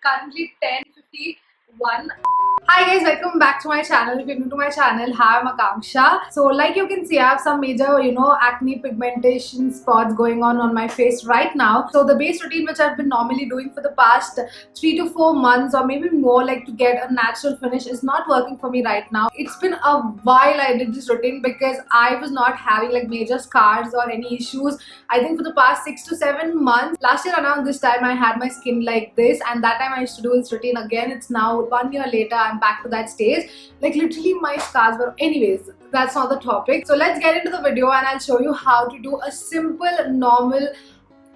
currently 10:51. Hi guys, welcome back to my channel. If you're new to my channel, hi, I'm Akanksha. So like you can see, I have some major, acne pigmentation spots going on my face right now. So the base routine which I've been normally doing for the past 3 to 4 months or maybe more, like to get a natural finish, is not working for me right now. It's been a while I did this routine because I was not having like major scars or any issues. I think for the past 6 to 7 months. Last year around this time I had my skin like this, and that time I used to do this routine again. It's now 1 year later, I'm back to that stage. Like literally my scars were, anyways, that's not the topic. So let's get into the video and I'll show you how to do a simple normal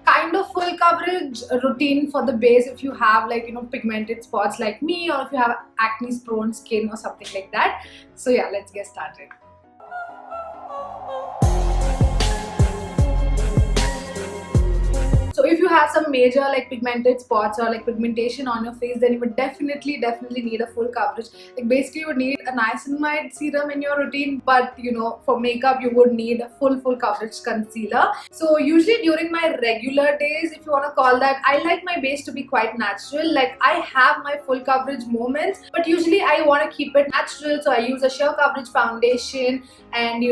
kind of full coverage routine for the base if you have like pigmented spots like me, or if you have acne prone skin or something like that. So yeah, let's get started. So if you have some major like pigmented spots or like pigmentation on your face, then you would definitely need a full coverage. Like basically you would need a niacinamide serum in your routine, but for makeup you would need a full coverage concealer. So usually during my regular days, if you want to call that, I like my base to be quite natural. Like I have my full coverage moments, but usually I want to keep it natural, so I use a sheer coverage foundation and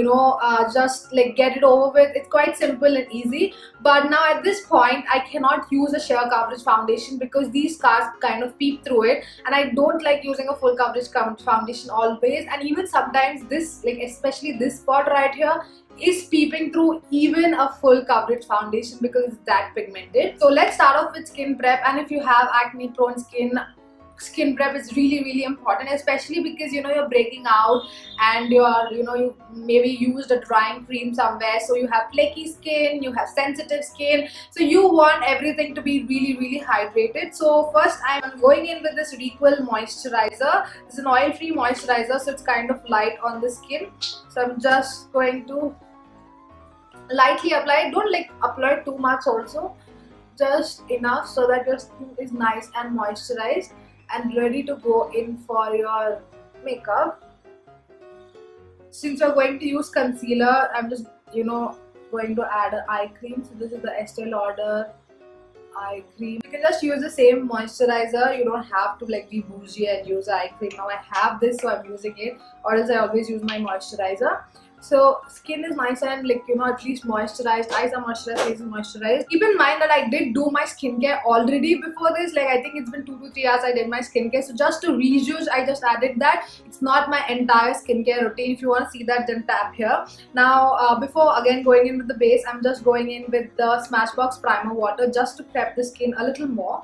just like get it over with. It's quite simple and easy. But now at this point I cannot use a sheer coverage foundation because these scars kind of peep through it, and I don't like using a full coverage foundation always. And even sometimes this, like especially this spot right here, is peeping through even a full coverage foundation because it's that pigmented. So let's start off with skin prep. And if you have acne prone skin prep is really important, especially because you're breaking out and you maybe used a drying cream somewhere, so you have flaky skin, you have sensitive skin, so you want everything to be really hydrated. So first I'm going in with this Requel moisturizer. It's an oil-free moisturizer, so it's kind of light on the skin. So I'm just going to lightly apply it. Don't like apply too much also, just enough so that your skin is nice and moisturized and ready to go in for your makeup. Since you're going to use concealer, I'm just going to add an eye cream. So this is the Estee Lauder eye cream. You can just use the same moisturizer. You don't have to like be bougie and use eye cream. Now I have this, so I'm using it, or else I always use my moisturizer. So skin is nice and like at least moisturized, eyes are moisturized, face is moisturized. Keep in mind that I did do my skincare already before this. Like I think it's been 2 to 3 hours I did my skincare, so just to reuse I just added that. It's not my entire skincare routine. If you want to see that, then tap here. Now before again going in with the base, I'm just going in with the Smashbox Primer Water just to prep the skin a little more.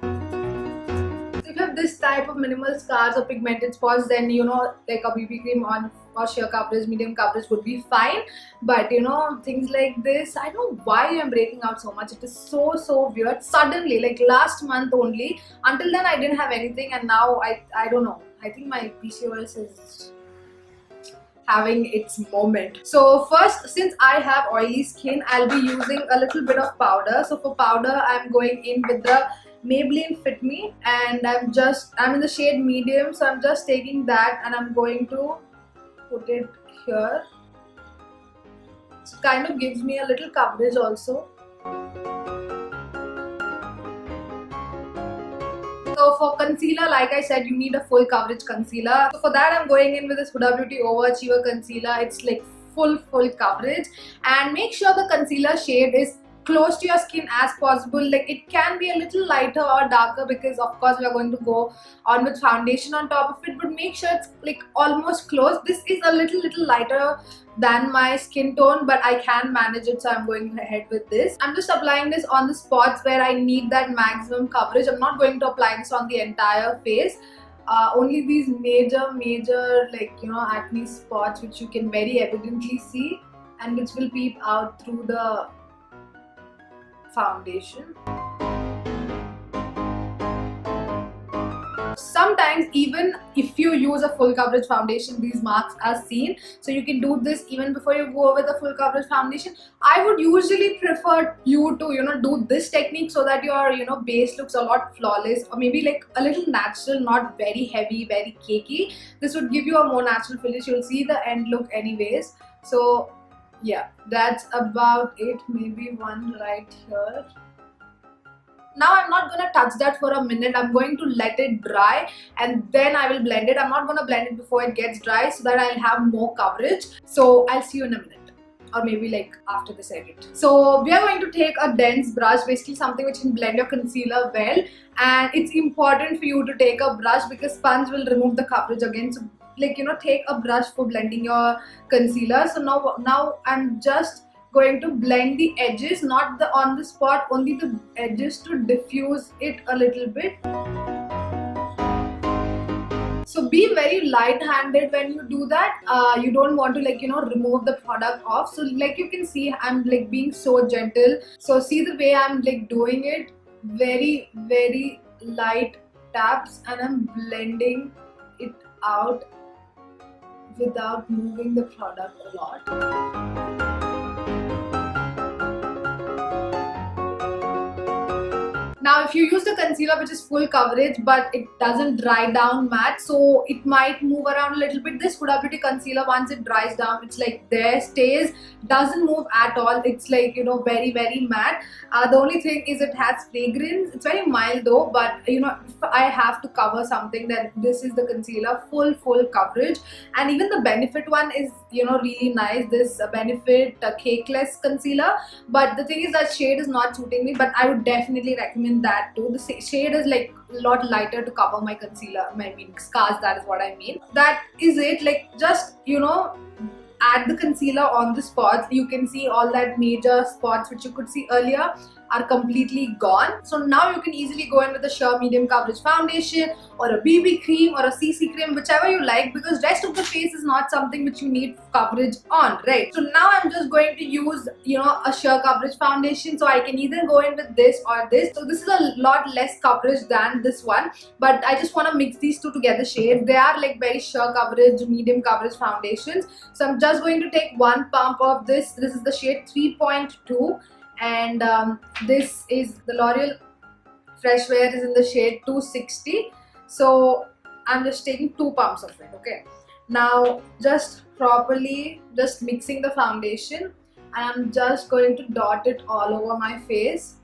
If you have this type of minimal scars or pigmented spots, then like a BB cream on or sheer coverage, medium coverage would be fine. But things like this, I don't know why I'm breaking out so much. It is so weird. Suddenly, like last month only, until then I didn't have anything, and now I don't know. I think my PCOS is having its moment. So first, since I have oily skin, I'll be using a little bit of powder. So for powder, I'm going in with the Maybelline Fit Me, and I'm in the shade medium, so I'm just taking that and I'm going to put it here. So it kind of gives me a little coverage also. So for concealer, like I said, you need a full coverage concealer. So for that, I'm going in with this Huda Beauty Overachiever concealer. It's like full coverage, and make sure the concealer shade is close to your skin as possible. Like it can be a little lighter or darker because of course we are going to go on with foundation on top of it, but make sure it's like almost close. This is a little lighter than my skin tone, but I can manage it, so I'm going ahead with this. I'm just applying this on the spots where I need that maximum coverage. I'm not going to apply this on the entire face. Only these major like acne spots which you can very evidently see and which will peep out through the foundation. Sometimes even if you use a full coverage foundation, these marks are seen, so you can do this even before you go with a full coverage foundation. I would usually prefer you to do this technique so that your base looks a lot flawless, or maybe like a little natural, not very heavy, very cakey. This would give you a more natural finish. You'll see the end look anyways. So yeah, that's about it. Maybe one right here. Now I'm not gonna touch that for a minute. I'm going to let it dry and then I will blend it. I'm not gonna blend it before it gets dry so that I'll have more coverage. So I'll see you in a minute, or maybe like after this edit. So we are going to take a dense brush, basically something which can blend your concealer well, and it's important for you to take a brush because sponge will remove the coverage again. So like, you know, take a brush for blending your concealer. So now I'm just going to blend the edges, not the on the spot, only the edges, to diffuse it a little bit. So be very light-handed when you do that. You don't want to, like, you know, remove the product off. So like you can see, I'm like being so gentle. So see the way I'm like doing it, very very light taps, and I'm blending it out without moving the product a lot. Now if you use the concealer which is full coverage but it doesn't dry down matte, so it might move around a little bit, this Huda Beauty concealer, once it dries down, it's like there, stays, doesn't move at all. It's like, you know, very very matte. The only thing is it has fragrance. It's very mild though, but you know, if I have to cover something, then this is the concealer, full coverage. And even the Benefit one is, you know, really nice, this Benefit Cakeless concealer. But the thing is that shade is not suiting me, but I would definitely recommend that too. The shade is like a lot lighter to cover my concealer, I mean scars, that is what I mean. That is it. Like, just, you know, add the concealer on the spots. You can see all that major spots which you could see earlier are completely gone. So now you can easily go in with a sheer medium coverage foundation or a BB cream or a CC cream, whichever you like, because rest of the face is not something which you need coverage on, right? So now I'm just going to use, you know, a sheer coverage foundation. So I can either go in with this or this. So this is a lot less coverage than this one, but I just want to mix these two together shades. They are like very sheer coverage, medium coverage foundations. So I'm just going to take one pump of this. This is the shade 3.2, and this is the L'Oreal Fresh Wear is in the shade 260. So I'm just taking 2 pumps of it. Okay, now just properly just mixing the foundation. I'm just going to dot it all over my face.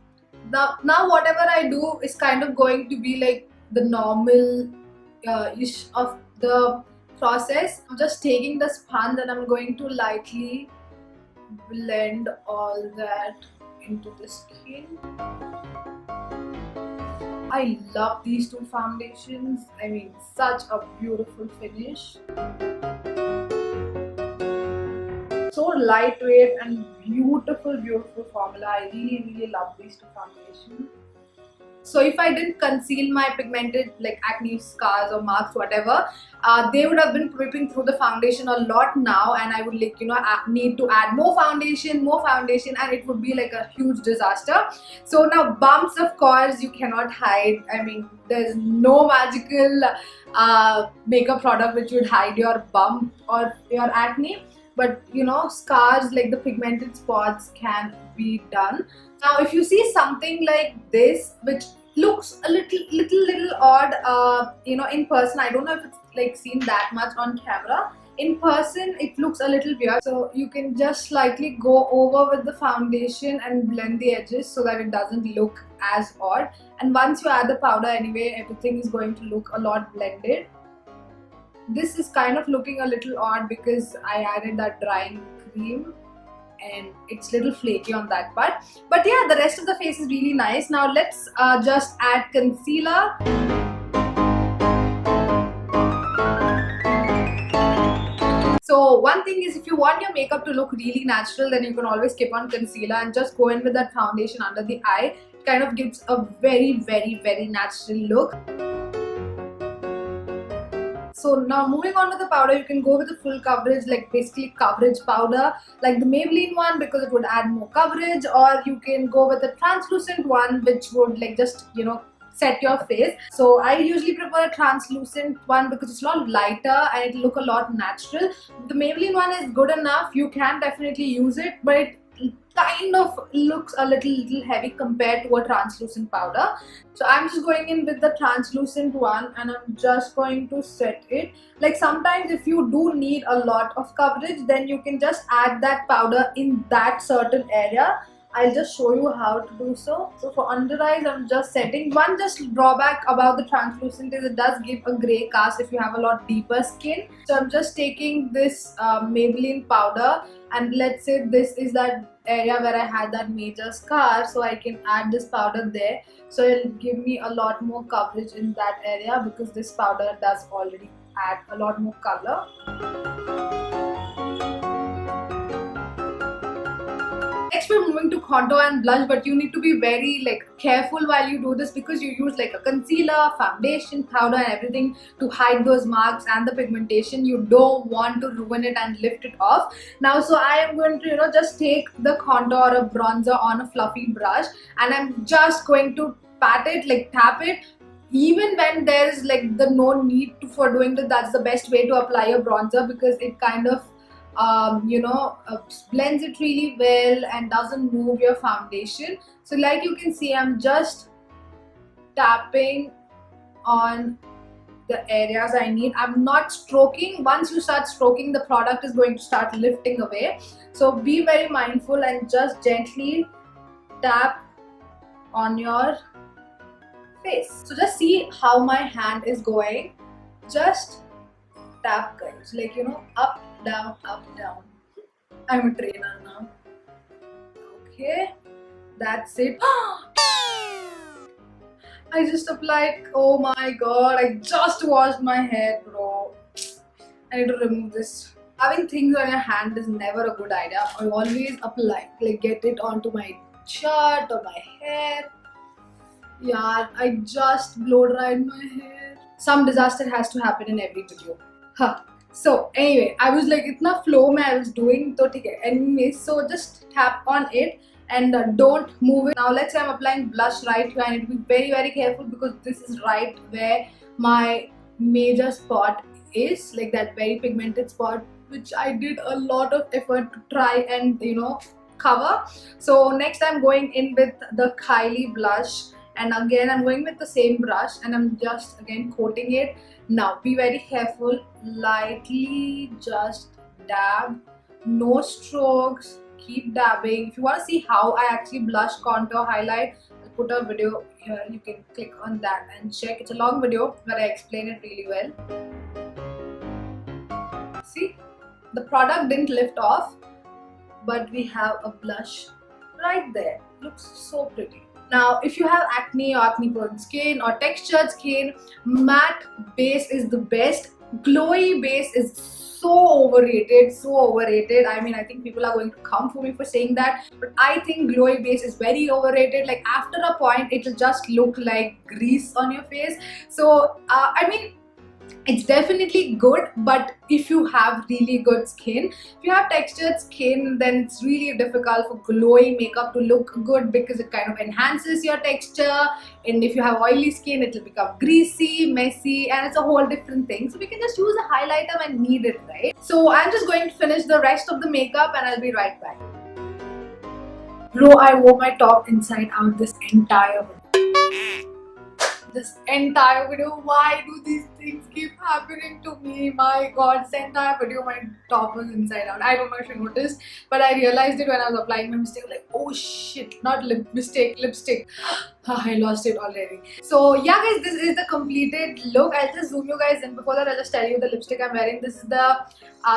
Now whatever I do is kind of going to be like the normal ish of the process. I'm just taking the sponge and I'm going to lightly blend all that into the skin. I love these two foundations. I mean, such a beautiful finish. So lightweight and beautiful formula. I really love these two foundations. So if I didn't conceal my pigmented like acne scars or marks, whatever, they would have been dripping through the foundation a lot now, and I would, like, you know, need to add more foundation, and it would be like a huge disaster. So now bumps, of course, you cannot hide. I mean, there's no magical makeup product which would hide your bump or your acne. But you know, scars, like the pigmented spots, can be done. Now if you see something like this which looks a little odd, you know, in person, I don't know if it's like seen that much on camera. In person it looks a little weird, so you can just slightly go over with the foundation and blend the edges so that it doesn't look as odd. And once you add the powder anyway, everything is going to look a lot blended. This is kind of looking a little odd because I added that drying cream and it's a little flaky on that part. But yeah, the rest of the face is really nice. Now let's just add concealer. So one thing is, if you want your makeup to look really natural, then you can always skip on concealer and just go in with that foundation under the eye. It kind of gives a very natural look. So now moving on to the powder, you can go with the full coverage, like basically coverage powder, like the Maybelline one, because it would add more coverage, or you can go with the translucent one, which would like just, you know, set your face. So I usually prefer a translucent one because it's a lot lighter and it'll look a lot natural. The Maybelline one is good enough, you can definitely use it, but it kind of looks a little heavy compared to a translucent powder. So I'm just going in with the translucent one and I'm just going to set it. Like sometimes if you do need a lot of coverage, then you can just add that powder in that certain area, I'll just show you how to do so. So for under eyes, I'm just setting. One just drawback about the translucent is it does give a grey cast if you have a lot deeper skin. So I'm just taking this Maybelline powder, and let's say this is that area where I had that major scar, so I can add this powder there. So it'll give me a lot more coverage in that area because this powder does already add a lot more color. Next we're moving to contour and blush, but you need to be very careful while you do this because you use like a concealer, foundation, powder and everything to hide those marks and the pigmentation. You don't want to ruin it and lift it off. Now so I am going to just take the contour or bronzer on a fluffy brush, and I'm just going to pat it, like tap it. Even when there's the no need for doing that, that's the best way to apply a bronzer because it kind of blends it really well and doesn't move your foundation. So like you can see, I'm just tapping on the areas I need. I'm not stroking. Once you start stroking, the product is going to start lifting away. So be very mindful and just gently tap on your face. So just see how my hand is going. Just tap, guys, up, down, up, down. I'm a trainer now. Okay, that's it. I just applied. Oh my god, I just washed my hair, bro. I need to remove this. Having things on your hand is never a good idea. I always apply, get it onto my shirt or my hair. Yeah, I just blow dried my hair. Some disaster has to happen in every video. Huh. So anyway, I was like, itna flow mein I was doing, to theek hai. Anyway, so just tap on it and don't move it. Now let's say I'm applying blush right here. I need to be very very careful because this is right where my major spot is, like that very pigmented spot, which I did a lot of effort to try and cover. So next I'm going in with the Kylie blush, and again I'm going with the same brush and I'm just again coating it. Now be very careful, lightly just dab, no strokes, keep dabbing. If you want to see how I actually blush, contour, highlight, I'll put a video here, you can click on that and check. It's a long video where I explain it really well. See, the product didn't lift off, but we have a blush right there. Looks so pretty. Now, if you have acne or acne-prone skin or textured skin, matte base is the best. Glowy base is so overrated, so overrated. I mean, I think people are going to come for me for saying that, but I think glowy base is very overrated. Like after a point, it will just look like grease on your face. So, I mean, it's definitely good, but if you have really good skin, if you have textured skin, then it's really difficult for glowy makeup to look good because it kind of enhances your texture, and if you have oily skin, it will become greasy, messy, and it's a whole different thing. So we can just use a highlighter when needed, right? So I'm just going to finish the rest of the makeup and I'll be right back. Bro, I wore my top inside out this entire video. Why do these things keep happening to me? My god, this entire video my top was inside out. I don't know if you noticed, but I realized it when I was applying my mistake. Like, oh shit, not lipstick. I lost it already. So yeah guys, this is the completed look. I'll just zoom you guys in. Before that, I'll just tell you the lipstick I'm wearing. This is the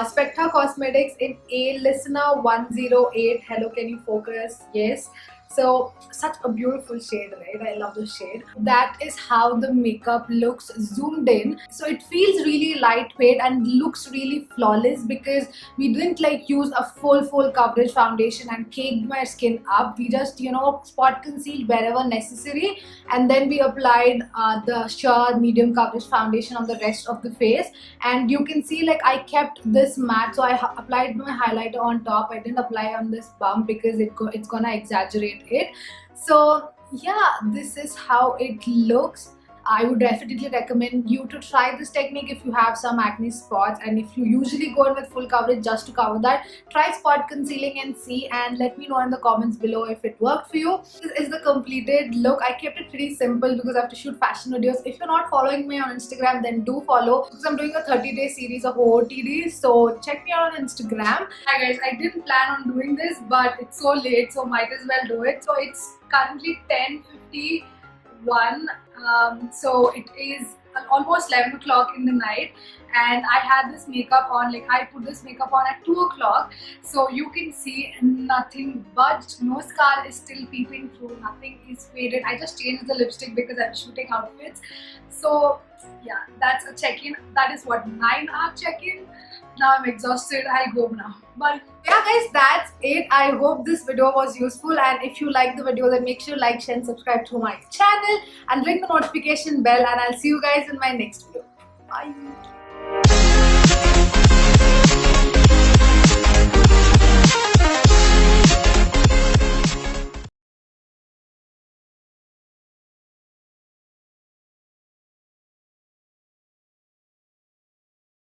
Spectra Cosmetics in A Listener 108. Hello, can you focus? Yes. So such a beautiful shade, right? I love this shade. That is how the makeup looks zoomed in. So it feels really lightweight and looks really flawless because we didn't use a full coverage foundation and caked my skin up. We just spot concealed wherever necessary, and then we applied the sheer medium coverage foundation on the rest of the face. And you can see I kept this matte, so I applied my highlighter on top. I didn't apply on this bump because it's gonna exaggerate it. So yeah, this is how it looks. I would definitely recommend you to try this technique if you have some acne spots, and if you usually go in with full coverage just to cover that, try spot concealing and see, and let me know in the comments below if it worked for you. This is the completed look. I kept it pretty simple because I have to shoot fashion videos. If you're not following me on Instagram, then do follow, because I'm doing a 30-day series of OOTDs, so check me out on Instagram. Hi guys, I didn't plan on doing this, but it's so late, so might as well do it. So it's currently 10:51, so it is almost 11 o'clock in the night, and I had this makeup on, like I put this makeup on at 2 o'clock, so you can see nothing budged, no scar is still peeping through, nothing is faded. I just changed the lipstick because I'm shooting outfits. So yeah, that's a check-in. That is what, 9-hour check-in. Now I'm exhausted, I'll go now. But yeah guys, that's it. I hope this video was useful, and if you like the video, then make sure to like, share and subscribe to my channel and ring the notification bell, and I'll see you guys in my next video. Bye.